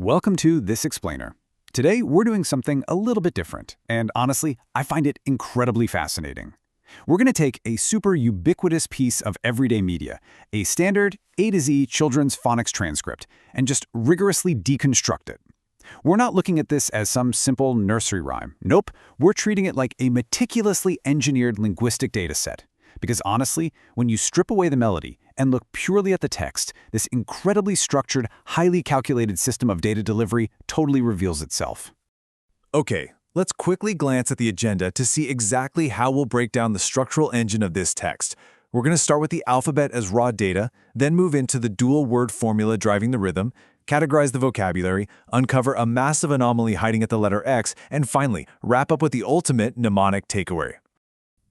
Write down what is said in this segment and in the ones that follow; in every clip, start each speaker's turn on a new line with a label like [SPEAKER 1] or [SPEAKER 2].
[SPEAKER 1] Welcome to This Explainer. Today, we're doing something a little bit different, and honestly, I find it incredibly fascinating. We're going to take a super ubiquitous piece of everyday media, a standard A to Z children's phonics transcript, and just rigorously deconstruct it. We're not looking at this as some simple nursery rhyme. Nope, we're treating it like a meticulously engineered linguistic data set. Because honestly, when you strip away the melody and look purely at the text, this incredibly structured, highly calculated system of data delivery totally reveals itself.
[SPEAKER 2] Okay, let's quickly glance at the agenda to see exactly how we'll break down the structural engine of this text. We're going to start with the alphabet as raw data, then move into the dual word formula driving the rhythm, categorize the vocabulary, uncover a massive anomaly hiding at the letter X, and finally, wrap up with the ultimate mnemonic takeaway.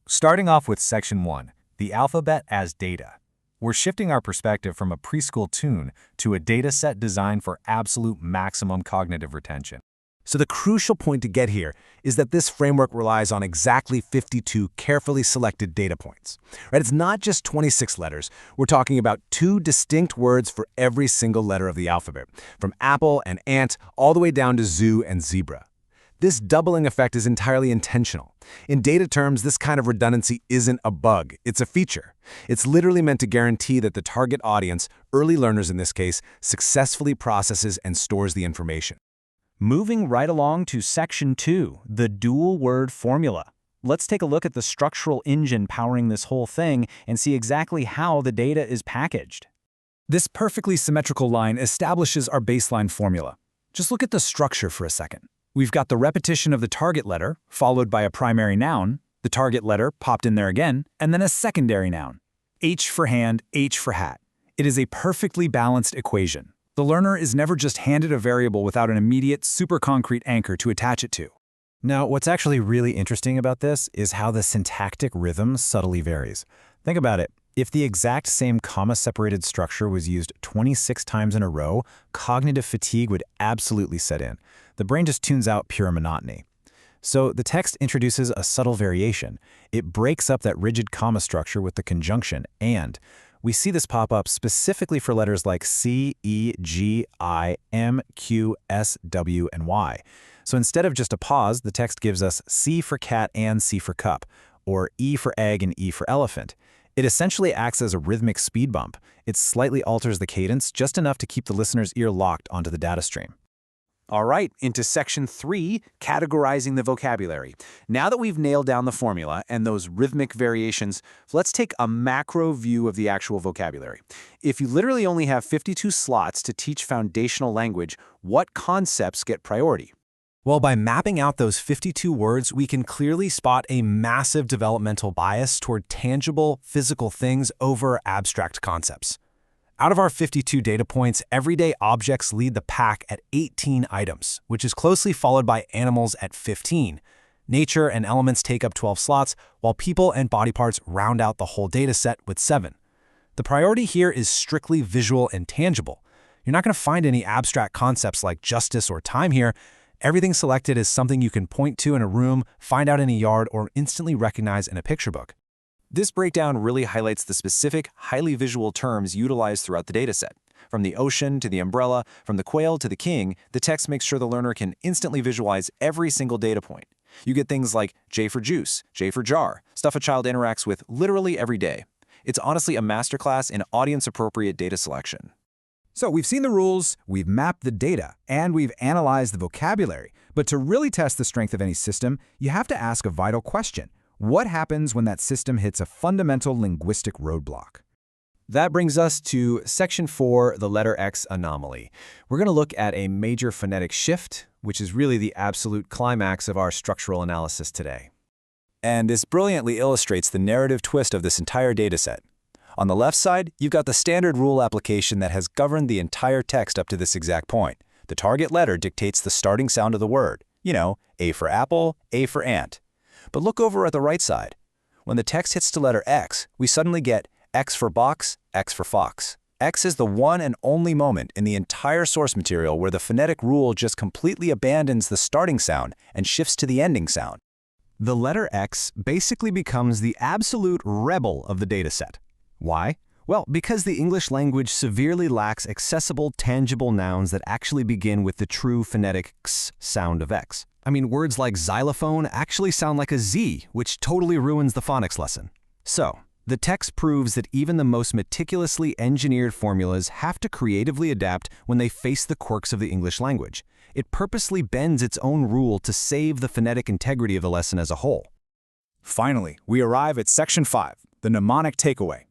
[SPEAKER 3] Starting off with Section 1, the alphabet as data. We're shifting our perspective from a preschool tune to a data set designed for absolute maximum cognitive retention.
[SPEAKER 4] So the crucial point to get here is that this framework relies on exactly 52 carefully selected data points. Right? It's not just 26 letters. We're talking about 2 distinct words for every single letter of the alphabet, from apple and ant all the way down to zoo and zebra. This doubling effect is entirely intentional. In data terms, this kind of redundancy isn't a bug, it's a feature. It's literally meant to guarantee that the target audience, early learners in this case, successfully processes and stores the information.
[SPEAKER 5] Moving right along to Section 2, the dual word formula. Let's take a look at the structural engine powering this whole thing and see exactly how the data is packaged.
[SPEAKER 1] This perfectly symmetrical line establishes our baseline formula. Just look at the structure for a second. We've got the repetition of the target letter, followed by a primary noun, the target letter popped in there again, and then a secondary noun. H for hand, H for hat. It is a perfectly balanced equation. The learner is never just handed a variable without an immediate, super concrete anchor to attach it to.
[SPEAKER 6] Now, what's actually really interesting about this is how the syntactic rhythm subtly varies. Think about it. If the exact same comma-separated structure was used 26 times in a row, cognitive fatigue would absolutely set in. The brain just tunes out pure monotony. So the text introduces a subtle variation. It breaks up that rigid comma structure with the conjunction and. We see this pop up specifically for letters like C, E, G, I, M, Q, S, W, and Y. So instead of just a pause, the text gives us C for cat and C for cup, or E for egg and E for elephant. It essentially acts as a rhythmic speed bump. It slightly alters the cadence just enough to keep the listener's ear locked onto the data stream.
[SPEAKER 3] All right, into Section 3, categorizing the vocabulary. Now that we've nailed down the formula and those rhythmic variations, let's take a macro view of the actual vocabulary. If you literally only have 52 slots to teach foundational language, what concepts get priority?
[SPEAKER 4] Well, by mapping out those 52 words, we can clearly spot a massive developmental bias toward tangible, physical things over abstract concepts. Out of our 52 data points, everyday objects lead the pack at 18 items, which is closely followed by animals at 15. Nature and elements take up 12 slots, while people and body parts round out the whole data set with 7. The priority here is strictly visual and tangible. You're not going to find any abstract concepts like justice or time here. Everything selected is something you can point to in a room, find out in a yard, or instantly recognize in a picture book.
[SPEAKER 3] This breakdown really highlights the specific, highly visual terms utilized throughout the dataset. From the ocean to the umbrella, from the quail to the king, the text makes sure the learner can instantly visualize every single data point. You get things like J for juice, J for jar, stuff a child interacts with literally every day. It's honestly a masterclass in audience-appropriate data selection.
[SPEAKER 1] So we've seen the rules, we've mapped the data, and we've analyzed the vocabulary. But to really test the strength of any system, you have to ask a vital question. What happens when that system hits a fundamental linguistic roadblock?
[SPEAKER 6] That brings us to Section 4, the letter X anomaly. We're going to look at a major phonetic shift, which is really the absolute climax of our structural analysis today.
[SPEAKER 2] And this brilliantly illustrates the narrative twist of this entire dataset. On the left side, you've got the standard rule application that has governed the entire text up to this exact point. The target letter dictates the starting sound of the word. You know, A for apple, A for ant. But look over at the right side. When the text hits the letter X, we suddenly get X for box, X for fox. X is the one and only moment in the entire source material where the phonetic rule just completely abandons the starting sound and shifts to the ending sound.
[SPEAKER 1] The letter X basically becomes the absolute rebel of the dataset. Why?
[SPEAKER 4] Well, because the English language severely lacks accessible, tangible nouns that actually begin with the true phonetic x sound of X. I mean, words like xylophone actually sound like a Z, which totally ruins the phonics lesson. So, the text proves that even the most meticulously engineered formulas have to creatively adapt when they face the quirks of the English language. It purposely bends its own rule to save the phonetic integrity of the lesson as a whole.
[SPEAKER 2] Finally, we arrive at Section 5, the mnemonic takeaway.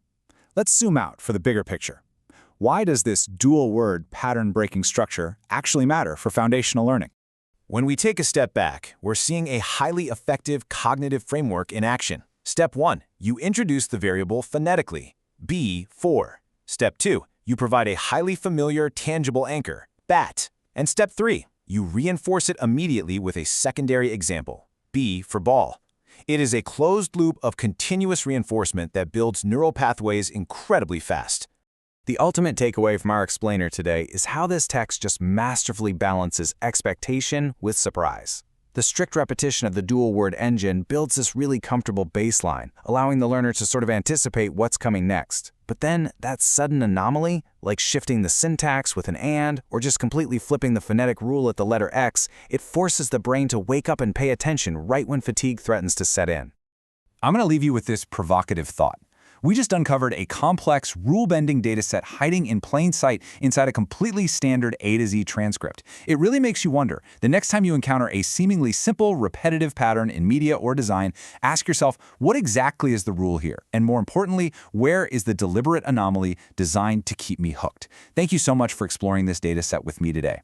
[SPEAKER 2] Let's zoom out for the bigger picture. Why does this dual-word pattern-breaking structure actually matter for foundational learning?
[SPEAKER 3] When we take a step back, we're seeing a highly effective cognitive framework in action. Step 1, you introduce the variable phonetically, B4. Step 2, you provide a highly familiar, tangible anchor, BAT. And step 3, you reinforce it immediately with a secondary example, B for ball. It is a closed loop of continuous reinforcement that builds neural pathways incredibly fast.
[SPEAKER 2] The ultimate takeaway from our explainer today is how this text just masterfully balances expectation with surprise. The strict repetition of the dual-word engine builds this really comfortable baseline, allowing the learner to sort of anticipate what's coming next. But then, that sudden anomaly, like shifting the syntax with an and, or just completely flipping the phonetic rule at the letter X, it forces the brain to wake up and pay attention right when fatigue threatens to set in.
[SPEAKER 1] I'm going to leave you with this provocative thought. We just uncovered a complex, rule-bending dataset hiding in plain sight inside a completely standard A to Z transcript. It really makes you wonder, the next time you encounter a seemingly simple, repetitive pattern in media or design, ask yourself, what exactly is the rule here? And more importantly, where is the deliberate anomaly designed to keep me hooked? Thank you so much for exploring this dataset with me today.